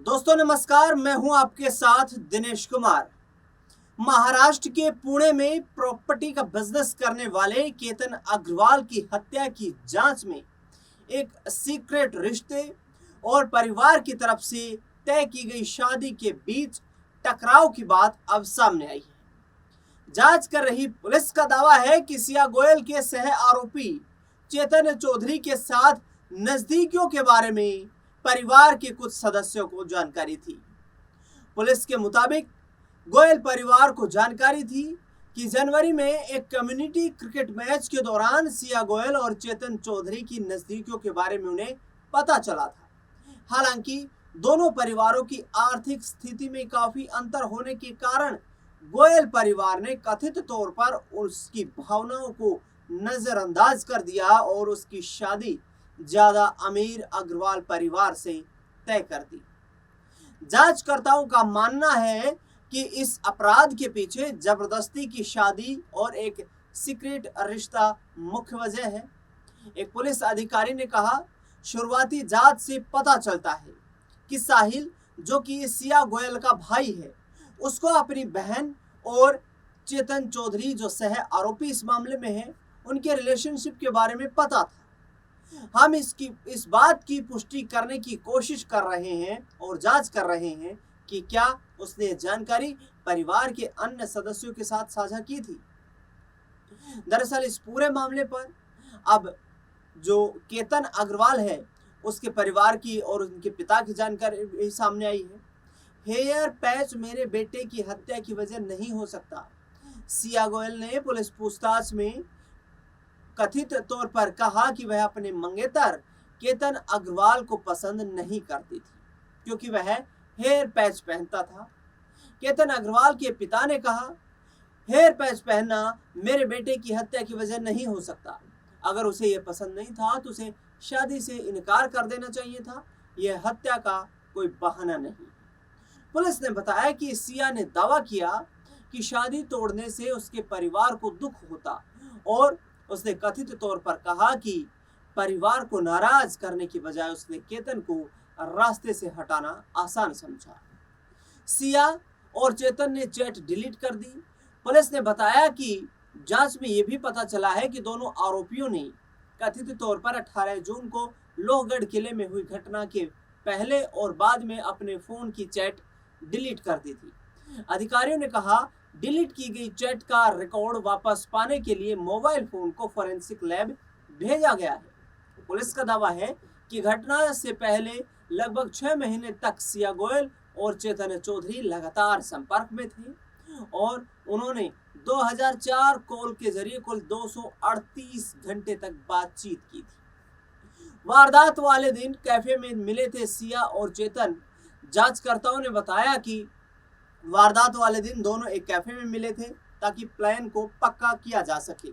दोस्तों नमस्कार, मैं हूं आपके साथ दिनेश कुमार। महाराष्ट्र के पुणे में प्रॉपर्टी का बिजनेस करने वाले केतन अग्रवाल की हत्या की जांच में एक सीक्रेट रिश्ते और परिवार की तरफ से तय की गई शादी के बीच टकराव की बात अब सामने आई है। जांच कर रही पुलिस का दावा है कि सिया गोयल के सह आरोपी चेतन चौधरी के साथ नजदीकियों के बारे में परिवार के कुछ सदस्यों को जानकारी थी। पुलिस के मुताबिक गोयल परिवार को जानकारी थी कि जनवरी में एक कम्युनिटी क्रिकेट मैच के दौरान सिया गोयल और चेतन चौधरी की नजदीकियों के बारे में उन्हें पता चला था। हालांकि दोनों परिवारों की आर्थिक स्थिति में काफी अंतर होने के कारण गोयल परिवार ने कथित तौर पर उसकी भावनाओं को नजरअंदाज कर दिया और उसकी शादी ज्यादा अमीर अग्रवाल परिवार से तय कर दी। जांचकर्ताओं का मानना है कि इस अपराध के पीछे जबरदस्ती की शादी और एक सीक्रेट रिश्ता मुख्य वजह है। एक पुलिस अधिकारी ने कहा, शुरुआती जांच से पता चलता है कि साहिल, जो कि सिया गोयल का भाई है, उसको अपनी बहन और चेतन चौधरी, जो सह आरोपी इस मामले में है, उनके रिलेशनशिप के बारे में पता था। हम इस बात की पुष्टि करने की कोशिश कर रहे हैं और जांच कर रहे हैं कि क्या उसने जानकारी परिवार के अन्य सदस्यों के साथ साझा की थी। दरअसल इस पूरे मामले पर अब जो केतन अग्रवाल है, उसके परिवार की और उनके पिता की जानकारी सामने आई है। हेयर पैच मेरे बेटे की हत्या की वजह नहीं हो सकता, सिया गोयल ने पुलिस पूछताछ में कथित तौर पर कहा कि वह अपने मंगेतर केतन अग्रवाल को पसंद नहीं करती थी क्योंकि वह हेयर पैच पहनता था। केतन अग्रवाल के पिता ने कहा, हेयर पैच पहनना मेरे बेटे की हत्या की वजह नहीं हो सकता। अगर उसे यह पसंद नहीं था तो उसे शादी से इनकार कर देना चाहिए था। यह हत्या का कोई बहाना नहीं। पुलिस ने बताया कि सिया ने दावा किया कि शादी तोड़ने से उसके परिवार को दुख होता और उसने कथित तौर पर कहा कि परिवार को नाराज करने की बजाय उसने केतन को रास्ते से हटाना आसान समझा। सिया और चेतन ने चैट डिलीट कर दी। पुलिस ने बताया कि जांच में यह भी पता चला है कि दोनों आरोपियों ने कथित तौर पर 18 जून को लोहगढ़ किले में हुई घटना के पहले और बाद में अपने फोन की चैट डिलीट कर दी थी। अधिकारियों ने कहा, डिलीट की गई चैट का रिकॉर्ड वापस पाने के लिए मोबाइल फोन को फोरेंसिक लैब भेजा गया है। पुलिस का दावा है कि घटना से पहले लगभग 6 महीने तक सिया गोयल और चेतन चौधरी लगातार संपर्क में थे और उन्होंने 2004 कॉल के जरिए कुल 238 घंटे तक बातचीत की थी। वारदात वाले दिन कैफे में मिले थे सिया और चेतन। जांचकर्ताओं ने बताया कि वारदात वाले दिन दोनों एक कैफे में मिले थे ताकि प्लान को पक्का किया जा सके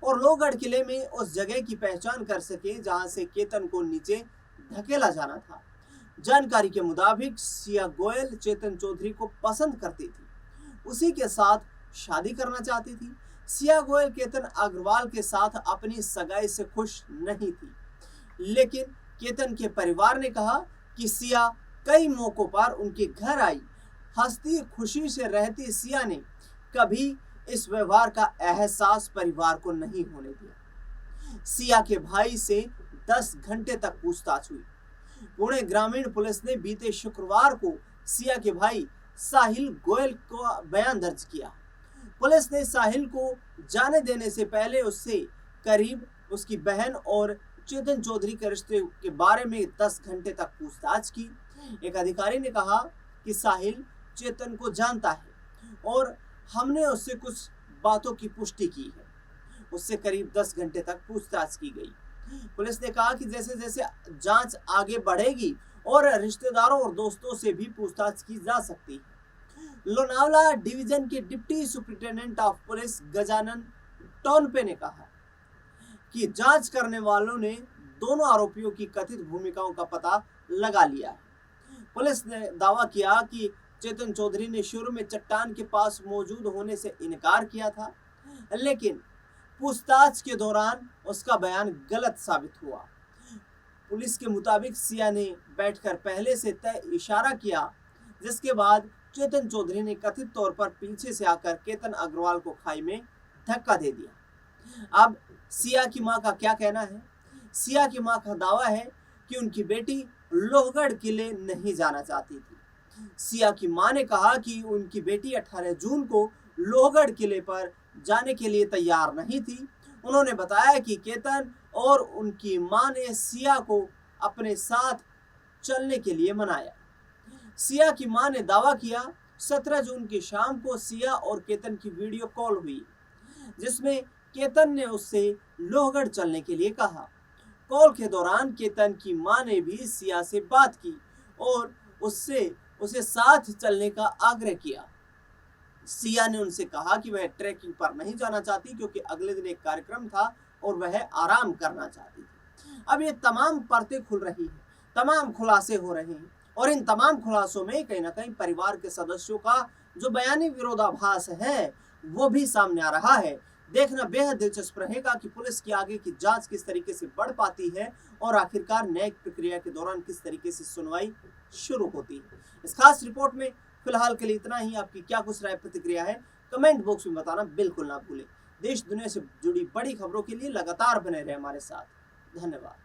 और लोहगढ़ किले में उस जगह की पहचान कर सके जहां से केतन को नीचे धकेला जाना था। जानकारी के मुताबिक सिया गोयल चेतन चौधरी को पसंद करती थी, उसी के साथ शादी करना चाहती थी। सिया गोयल केतन अग्रवाल के साथ अपनी सगाई से खुश नहीं थी, लेकिन केतन के परिवार ने कहा कि सिया कई मौकों पर उनके घर आई, हंसती खुशी से रहती सिया ने कभी इस व्यवहार का एहसास परिवार को नहीं होने दिया। सिया के भाई से 10 घंटे तक पूछताछ हुई। पुणे ग्रामीण पुलिस ने बीते शुक्रवार को सिया के भाई साहिल गोयल को बयान दर्ज किया। पुलिस ने साहिल को जाने देने से पहले उससे करीब उसकी बहन और चेतन चौधरी के रिश्ते के बारे में 10 घंटे तक पूछताछ की। एक अधिकारी ने कहा कि साहिल चेतन को जानता है और हमने उससे कुछ बातों की पुष्टि की है। उससे करीब 10 घंटे तक पूछताछ की गई। पुलिस ने कहा कि जैसे जैसे जांच आगे बढ़ेगी और रिश्तेदारों और दोस्तों से भी पूछताछ की जा सकती है। लोनावला डिवीजन के deputy superintendent of police Gajanan Tonpe ने कहा कि जांच करने वालों ने दोनों आरोपियों की कथित भूमिकाओं का पता लगा लिया है। पुलिस ने दावा किया कि चेतन चौधरी ने शुरू में चट्टान के पास मौजूद होने से इनकार किया था, लेकिन पूछताछ के दौरान उसका बयान गलत साबित हुआ। पुलिस के मुताबिक सिया ने बैठकर पहले से तय इशारा किया, जिसके बाद चेतन चौधरी ने कथित तौर पर पीछे से आकर केतन अग्रवाल को खाई में धक्का दे दिया। अब सिया की मां का क्या कहना है? सिया की मां का दावा है कि उनकी बेटी लोहगढ़ किले नहीं जाना चाहती थी। सिया की मां ने कहा कि उनकी बेटी 18 जून को लोहगढ़ किले पर जाने के लिए तैयार नहीं थी। उन्होंने बताया कि केतन और उनकी मां ने सिया को अपने साथ चलने के लिए मनाया। सिया की मां ने दावा किया 17 जून की शाम को सिया और केतन की वीडियो कॉल हुई, जिसमें केतन ने उससे लोहगढ़ चलने के लिए कहा। कॉल के दौरान केतन की मां ने भी सिया से बात की और उसे साथ चलने का आग्रह किया। सिया ने उनसे कहा कि वह ट्रैकिंग पर नहीं जाना चाहती क्योंकि अगले दिन एक कार्यक्रम था और वह आराम करना चाहती थी। अब ये तमाम परतें खुल रही हैं, तमाम खुलासे हो रहे हैं और इन तमाम खुलासों में कहीं ना कहीं परिवार के सदस्यों का जो बयानी विरोधाभास है वो भी सामने आ रहा है। देखना बेहद दिलचस्प रहेगा कि पुलिस की आगे की जांच किस तरीके से बढ़ पाती है और आखिरकार न्यायिक प्रक्रिया के दौरान किस तरीके से सुनवाई शुरू होती है। इस खास रिपोर्ट में फिलहाल के लिए इतना ही। आपकी क्या कुछ राय प्रतिक्रिया है कमेंट बॉक्स में बताना बिल्कुल ना भूलें। देश दुनिया से जुड़ी बड़ी खबरों के लिए लगातार बने रहे हमारे साथ। धन्यवाद।